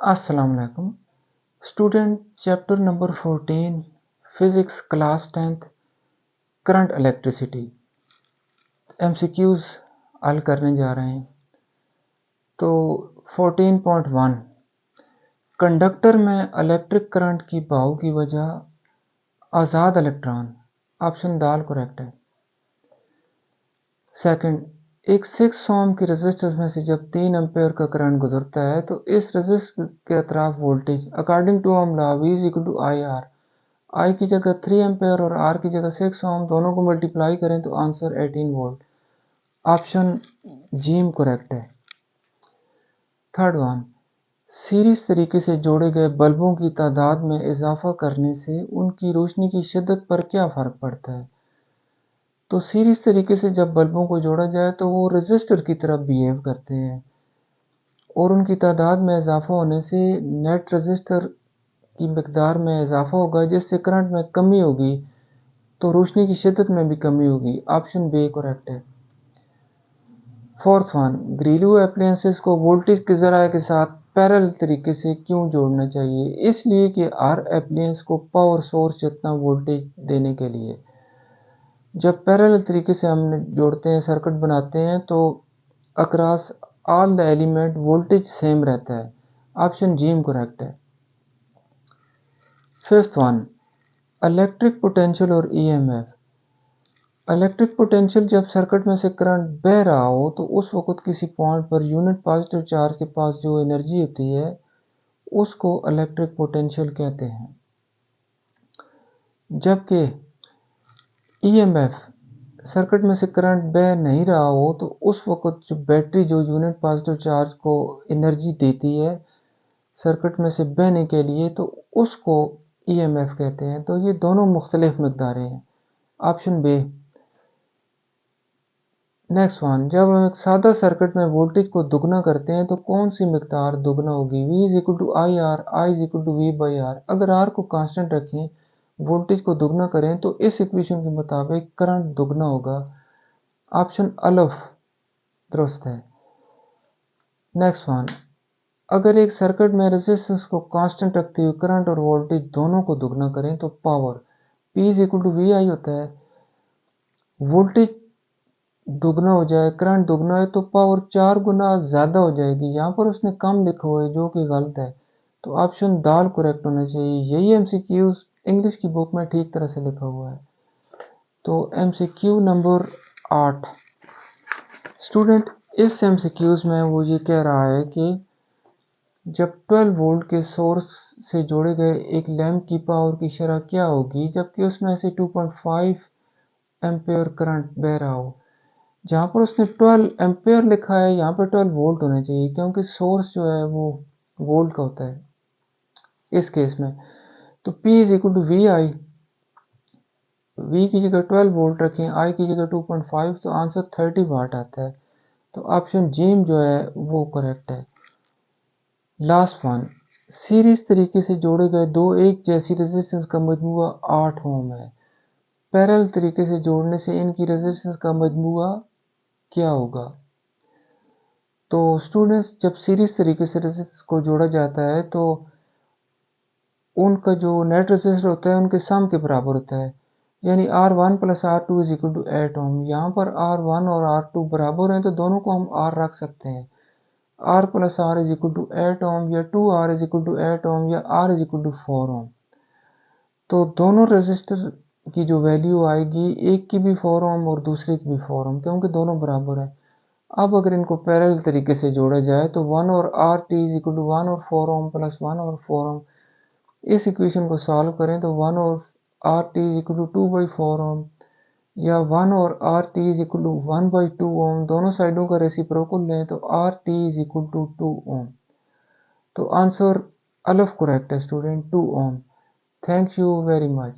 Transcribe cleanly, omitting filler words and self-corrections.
अस्सलाम वालेकुम student. Chapter number 14 physics class 10th current electricity MCQs हल करने जा रहे हैं। तो 14.1 कंडक्टर में इलेक्ट्रिक करंट की बहाव की वजह आज़ाद इलेक्ट्रॉन। ऑप्शन दाल करेक्ट है। सेकंड, एक 6 ओम की रेजिस्टर में से जब 3 एम्पेयर का करंट गुजरता है तो इस रेजिस्टर के अतराफ voltage according to Ohm law V is equal to I R. I की जगह 3 एम्पेयर और आर की जगह 6 ओम दोनों को मल्टीप्लाई करें तो answer 18 volt. Option gym correct है। थर्ड वन, सीरीज तरीके से जोड़े गए बल्बों की तादाद में इजाफा करने से उनकी रोशनी की शिद्दत पर क्या फ़र्क पड़ता है। तो सीरीज तरीके से जब बल्बों को जोड़ा जाए तो वो रेजिस्टर की तरह बिहेव करते हैं और उनकी तादाद में इजाफा होने से नेट रेजिस्टर की मकदार में इजाफा होगा जिससे करंट में कमी होगी तो रोशनी की शिद्दत में भी कमी होगी। ऑप्शन बी करेक्ट है। फोर्थ वन, घरेलू एप्लायंसेस को वोल्टेज के ज़राए के साथ पैरेलल तरीके से क्यों जोड़ना चाहिए। इसलिए कि हर एप्लायंस को पावर सोर्स जितना वोल्टेज देने के लिए। जब पैरेलल तरीके से हम जोड़ते हैं, सर्किट बनाते हैं, तो across all the element voltage same रहता है। ऑप्शन जी करेक्ट है। फिफ्थ वन, इलेक्ट्रिक पोटेंशियल और ईएमएफ। इलेक्ट्रिक पोटेंशियल जब सर्किट में से करंट बह रहा हो तो उस वक्त किसी point per unit positive charge के पास जो एनर्जी होती है उसको इलेक्ट्रिक पोटेंशियल कहते हैं। जबकि ईएमएफ सर्किट में से करंट बह नहीं रहा हो तो उस वक्त जो बैटरी जो यूनिट पॉजिटिव चार्ज को एनर्जी देती है सर्किट में से बहने के लिए तो उसको ईएमएफ कहते हैं। तो ये दोनों मुख्तलिफ मकदारें हैं। Option B. नेक्स्ट वन, जब हम एक सादा सर्किट में वोल्टेज को दुगना करते हैं तो कौन सी मकदार दुगना होगी। V is equal to I R, I is equal to V by R. अगर आर को कांस्टेंट रखें, वोल्टेज को दुगना करें तो इस इक्वेशन के मुताबिक करंट दुगना होगा। ऑप्शन अलिफ दुरुस्त है। नेक्स्ट वन, अगर एक सर्किट में रेजिस्टेंस को कांस्टेंट रखते हुए करंट और वोल्टेज दोनों को दुगना करें तो power P is equal to V I होता है। वोल्टेज दुगना हो जाए, करंट दुगना है तो पावर 4 गुना ज़्यादा हो जाएगी। यहाँ पर उसने कम लिखा हुआ है जो कि गलत है। तो ऑप्शन दाल करेक्ट होना चाहिए। यही एमसीक्यूज इंग्लिश की बुक में ठीक तरह से लिखा हुआ है। तो एमसीक्यू नंबर 8 स्टूडेंट, इस एमसीक्यूज में वो ये कह रहा है कि जब 12 वोल्ट के सोर्स से जोड़े गए एक लैंप की पावर की शरह क्या होगी जबकि उसमें से 2.5 एम्पेयर करंट बह रहा हो। जहाँ पर उसने 12 एम्पेयर लिखा है यहाँ पर 12 वोल्ट होने चाहिए क्योंकि सोर्स जो है वो वोल्ट का होता है इस केस में। तो P is equal to V I. V की जगह 12 वोल्ट रखें, I की जगह 2.5 तो आंसर 30 वाट आता है। तो ऑप्शन जीम जो है वो करेक्ट है। लास्ट वन, सीरीज तरीके से जोड़े गए दो एक जैसी रेजिस्टेंस का मजमूआ 8 ओम है। पैरेलल तरीके से जोड़ने से इनकी रेजिस्टेंस का मजमूआ क्या होगा। तो स्टूडेंट्स, जब सीरीज तरीके से रेजिस्टेंस को जोड़ा जाता है तो उनका जो नेट रेजिस्टर होता है उनके सम के बराबर होता है। यानी R1 plus R2 is equal to 8 ohm. यहाँ पर R1 और R2 बराबर हैं तो दोनों को हम R रख सकते हैं। R plus R is equal to 8 ohm या 2R is equal to 8 ohm या R is equal to 4 ohm. तो दोनों रेजिस्टर की जो वैल्यू आएगी एक की भी 4 ओम और दूसरे की भी 4 ओम क्योंकि दोनों बराबर है। अब अगर इनको पैरेलल तरीके से जोड़ा जाए तो 1 और R T is equal to 1 और 4 ओम प्लस 1 और 4 ओम। इस इक्वेशन को सॉल्व करें तो 1 और R T is equal to 2/4 ohm या 1 और R T is equal to 1/2 ohm. दोनों साइडों का रेसिप्रोकल लें तो R T is equal to 2 ohm. तो आंसर अलिफ करेक्ट है स्टूडेंट, 2 ओम। Thank you very much.